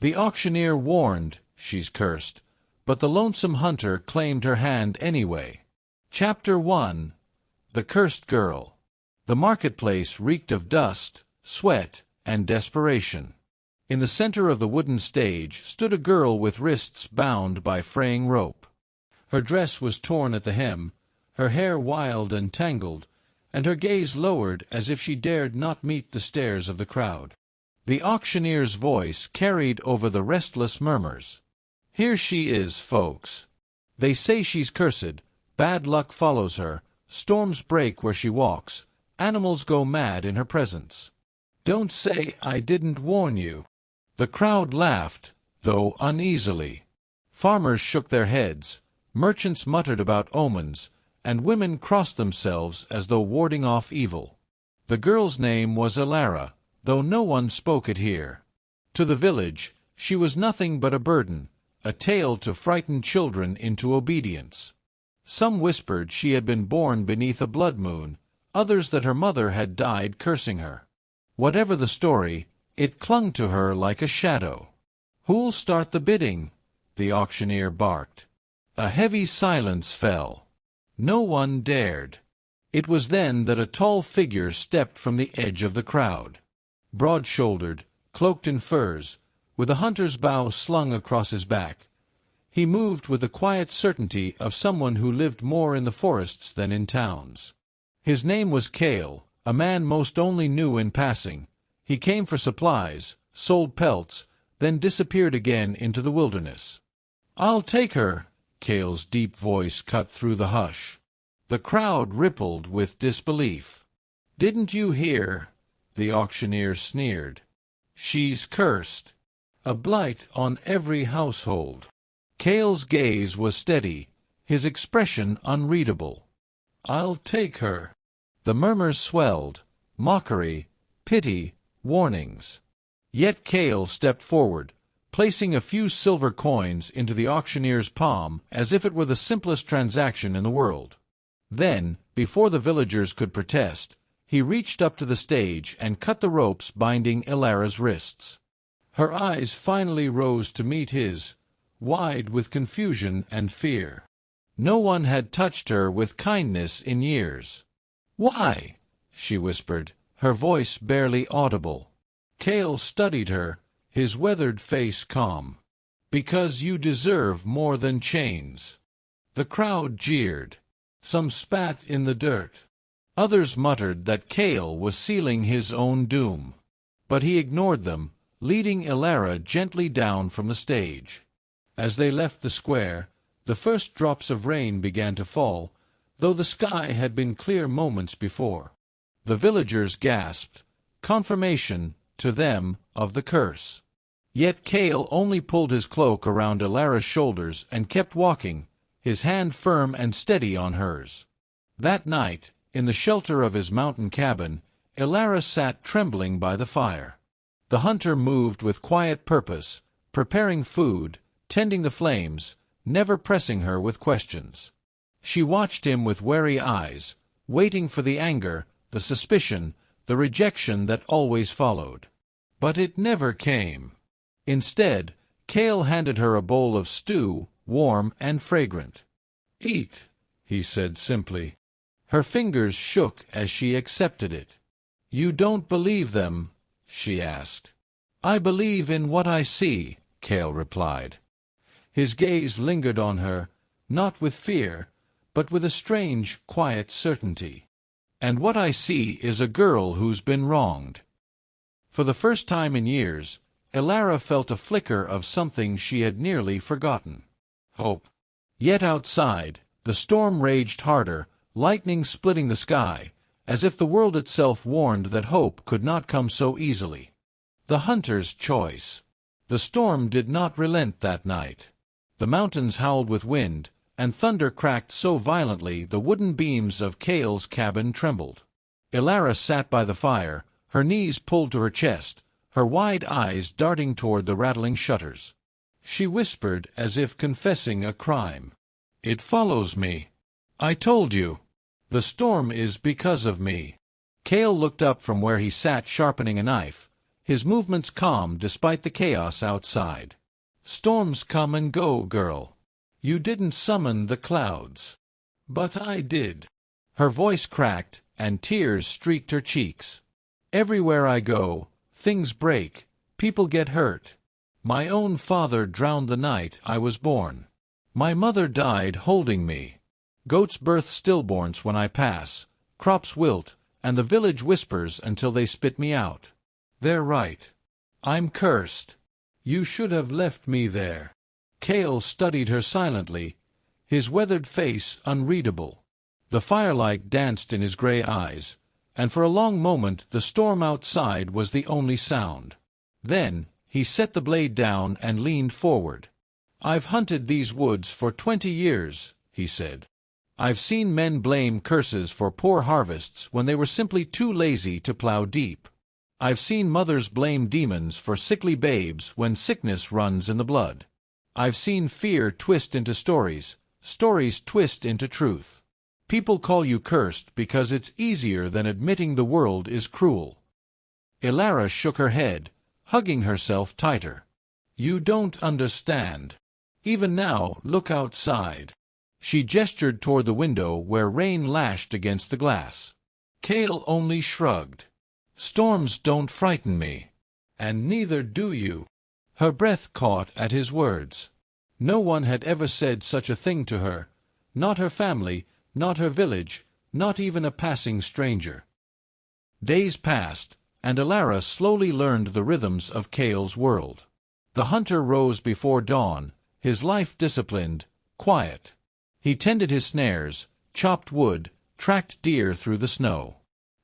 The auctioneer warned, she's cursed, but the lonesome hunter claimed her hand anyway. Chapter 1. The Cursed Girl. The marketplace reeked of dust, sweat, and desperation. In the center of the wooden stage stood a girl with wrists bound by fraying rope. Her dress was torn at the hem, her hair wild and tangled, and her gaze lowered as if she dared not meet the stares of the crowd. The auctioneer's voice carried over the restless murmurs. "Here she is, folks. They say she's cursed, bad luck follows her, storms break where she walks, animals go mad in her presence. Don't say I didn't warn you." The crowd laughed, though uneasily. Farmers shook their heads, merchants muttered about omens, and women crossed themselves as though warding off evil. The girl's name was Elara, though no one spoke it here. To the village, she was nothing but a burden, a tale to frighten children into obedience. Some whispered she had been born beneath a blood moon, others that her mother had died cursing her. Whatever the story, it clung to her like a shadow. "Who'll start the bidding?" the auctioneer barked. A heavy silence fell. No one dared. It was then that a tall figure stepped from the edge of the crowd. Broad-shouldered, cloaked in furs, with a hunter's bow slung across his back, he moved with the quiet certainty of someone who lived more in the forests than in towns. His name was Kael, a man most only knew in passing. He came for supplies, sold pelts, then disappeared again into the wilderness. "I'll take her," Kael's deep voice cut through the hush. The crowd rippled with disbelief. "Didn't you hear?" the auctioneer sneered. "She's cursed. A blight on every household." Kael's gaze was steady, his expression unreadable. "I'll take her." The murmurs swelled, mockery, pity, warnings. Yet Kael stepped forward, placing a few silver coins into the auctioneer's palm as if it were the simplest transaction in the world. Then, before the villagers could protest, he reached up to the stage and cut the ropes binding Elara's wrists. Her eyes finally rose to meet his, wide with confusion and fear. No one had touched her with kindness in years. "Why?" she whispered, her voice barely audible. Kael studied her, his weathered face calm. "Because you deserve more than chains." The crowd jeered. Some spat in the dirt. Others muttered that Kael was sealing his own doom. But he ignored them, leading Elara gently down from the stage. As they left the square, the first drops of rain began to fall, though the sky had been clear moments before. The villagers gasped, confirmation, to them, of the curse. Yet Kael only pulled his cloak around Elara's shoulders and kept walking, his hand firm and steady on hers. That night, in the shelter of his mountain cabin, Elara sat trembling by the fire. The hunter moved with quiet purpose, preparing food, tending the flames, never pressing her with questions. She watched him with wary eyes, waiting for the anger, the suspicion, the rejection that always followed. But it never came. Instead, Kael handed her a bowl of stew, warm and fragrant. "Eat," he said simply. Her fingers shook as she accepted it. "You don't believe them?" she asked. "I believe in what I see," Kael replied. His gaze lingered on her, not with fear, but with a strange, quiet certainty. "And what I see is a girl who's been wronged." For the first time in years, Elara felt a flicker of something she had nearly forgotten. Hope. Yet outside, the storm raged harder, lightning splitting the sky, as if the world itself warned that hope could not come so easily. The hunter's choice. The storm did not relent that night. The mountains howled with wind, and thunder cracked so violently the wooden beams of Kael's cabin trembled. Elara sat by the fire, her knees pulled to her chest, her wide eyes darting toward the rattling shutters. She whispered as if confessing a crime. "It follows me. I told you. The storm is because of me." Kael looked up from where he sat sharpening a knife, his movements calm despite the chaos outside. "Storms come and go, girl. You didn't summon the clouds. But I did." Her voice cracked, and tears streaked her cheeks. "Everywhere I go, things break, people get hurt. My own father drowned the night I was born. My mother died holding me. Goats birth stillborns when I pass, crops wilt, and the village whispers until they spit me out. They're right. I'm cursed. You should have left me there." Kael studied her silently, his weathered face unreadable. The firelight danced in his gray eyes, and for a long moment the storm outside was the only sound. Then he set the blade down and leaned forward. "I've hunted these woods for 20 years, he said. "I've seen men blame curses for poor harvests when they were simply too lazy to plow deep. I've seen mothers blame demons for sickly babes when sickness runs in the blood. I've seen fear twist into stories, stories twist into truth. People call you cursed because it's easier than admitting the world is cruel." Elara shook her head, hugging herself tighter. "You don't understand. Even now, look outside." She gestured toward the window where rain lashed against the glass. Kael only shrugged. "Storms don't frighten me. And neither do you." Her breath caught at his words. No one had ever said such a thing to her, not her family, not her village, not even a passing stranger. Days passed, and Elara slowly learned the rhythms of Kael's world. The hunter rose before dawn, his life disciplined, quiet. He tended his snares, chopped wood, tracked deer through the snow.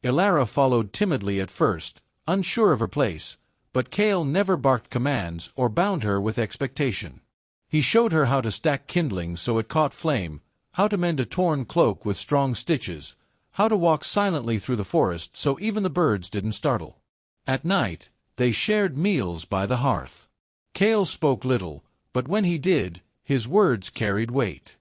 Elara followed timidly at first, unsure of her place, but Kael never barked commands or bound her with expectation. He showed her how to stack kindling so it caught flame, how to mend a torn cloak with strong stitches, how to walk silently through the forest so even the birds didn't startle. At night, they shared meals by the hearth. Kael spoke little, but when he did, his words carried weight.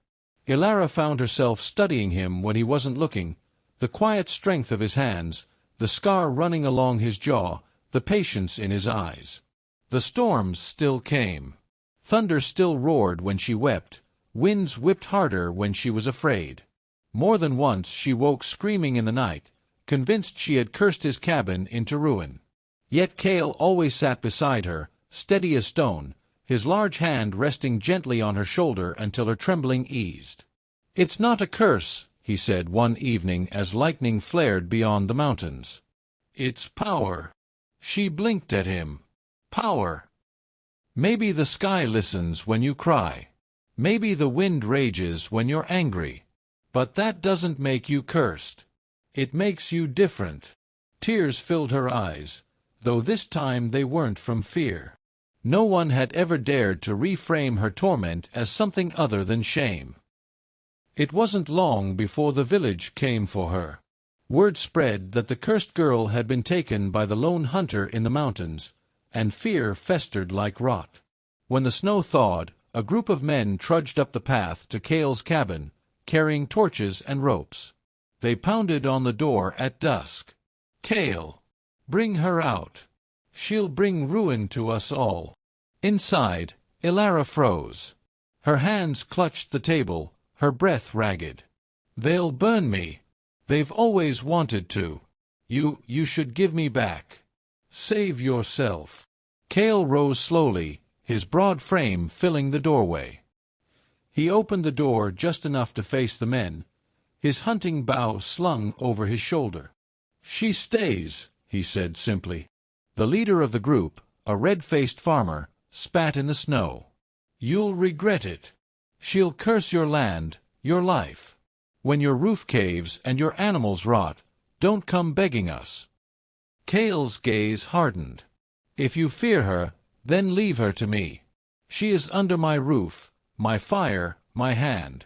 Elara found herself studying him when he wasn't looking, the quiet strength of his hands, the scar running along his jaw, the patience in his eyes. The storms still came. Thunder still roared when she wept, winds whipped harder when she was afraid. More than once she woke screaming in the night, convinced she had cursed his cabin into ruin. Yet Kael always sat beside her, steady as stone, his large hand resting gently on her shoulder until her trembling eased. "It's not a curse," he said one evening as lightning flared beyond the mountains. "It's power." She blinked at him. "Power. Maybe the sky listens when you cry. Maybe the wind rages when you're angry. But that doesn't make you cursed. It makes you different." Tears filled her eyes, though this time they weren't from fear. No one had ever dared to reframe her torment as something other than shame. It wasn't long before the village came for her. Word spread that the cursed girl had been taken by the lone hunter in the mountains, and fear festered like rot. When the snow thawed, a group of men trudged up the path to Kael's cabin, carrying torches and ropes. They pounded on the door at dusk. "Kael, bring her out. She'll bring ruin to us all." Inside, Elara froze. Her hands clutched the table, her breath ragged. "They'll burn me. They've always wanted to. You should give me back. Save yourself." Kael rose slowly, his broad frame filling the doorway. He opened the door just enough to face the men, his hunting bow slung over his shoulder. "She stays," he said simply. The leader of the group, a red-faced farmer, spat in the snow. "You'll regret it. She'll curse your land, your life. When your roof caves and your animals rot, don't come begging us." Kael's gaze hardened. "If you fear her, then leave her to me. She is under my roof, my fire, my hand.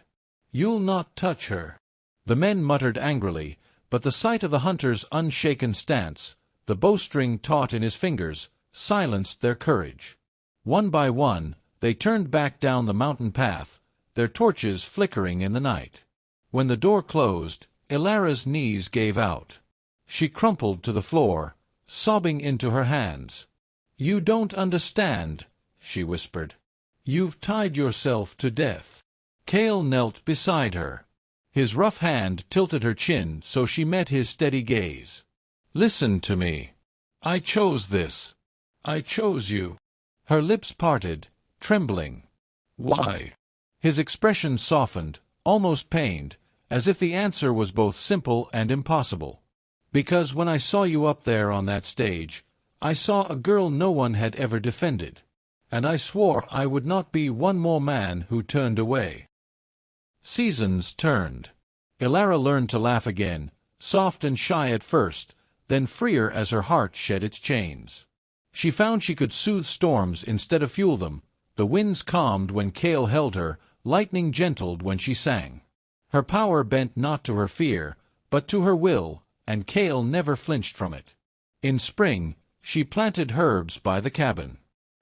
You'll not touch her." The men muttered angrily, but the sight of the hunter's unshaken stance, the bowstring taut in his fingers, silenced their courage. One by one, they turned back down the mountain path, their torches flickering in the night. When the door closed, Elara's knees gave out. She crumpled to the floor, sobbing into her hands. "You don't understand," she whispered. "You've tied yourself to death." Kael knelt beside her. His rough hand tilted her chin so she met his steady gaze. "Listen to me. I chose this. I chose you." Her lips parted, trembling. "Why?" His expression softened, almost pained, as if the answer was both simple and impossible. "Because when I saw you up there on that stage, I saw a girl no one had ever defended, and I swore I would not be one more man who turned away." Seasons turned. Elara learned to laugh again, soft and shy at first, then freer as her heart shed its chains. She found she could soothe storms instead of fuel them. The winds calmed when Kael held her, lightning gentled when she sang. Her power bent not to her fear, but to her will, and Kael never flinched from it. In spring, she planted herbs by the cabin.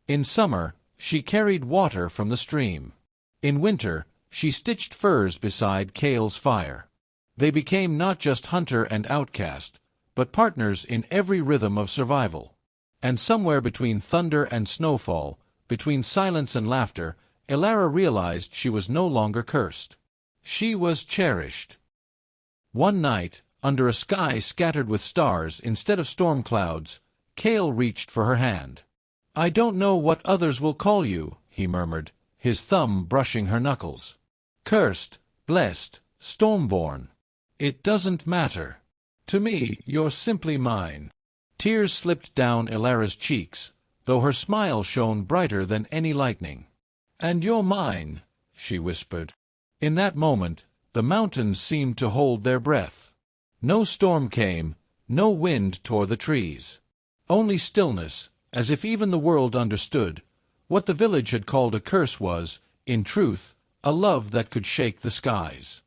In summer, she carried water from the stream. In winter, she stitched furs beside Kael's fire. They became not just hunter and outcast, but partners in every rhythm of survival. And somewhere between thunder and snowfall, between silence and laughter, Elara realized she was no longer cursed. She was cherished. One night, under a sky scattered with stars instead of storm clouds, Kael reached for her hand. "I don't know what others will call you," he murmured, his thumb brushing her knuckles. "Cursed, blessed, stormborn. It doesn't matter. To me, you're simply mine." Tears slipped down Elara's cheeks, though her smile shone brighter than any lightning. "And you're mine," she whispered. In that moment, the mountains seemed to hold their breath. No storm came, no wind tore the trees. Only stillness, as if even the world understood. What the village had called a curse was, in truth, a love that could shake the skies.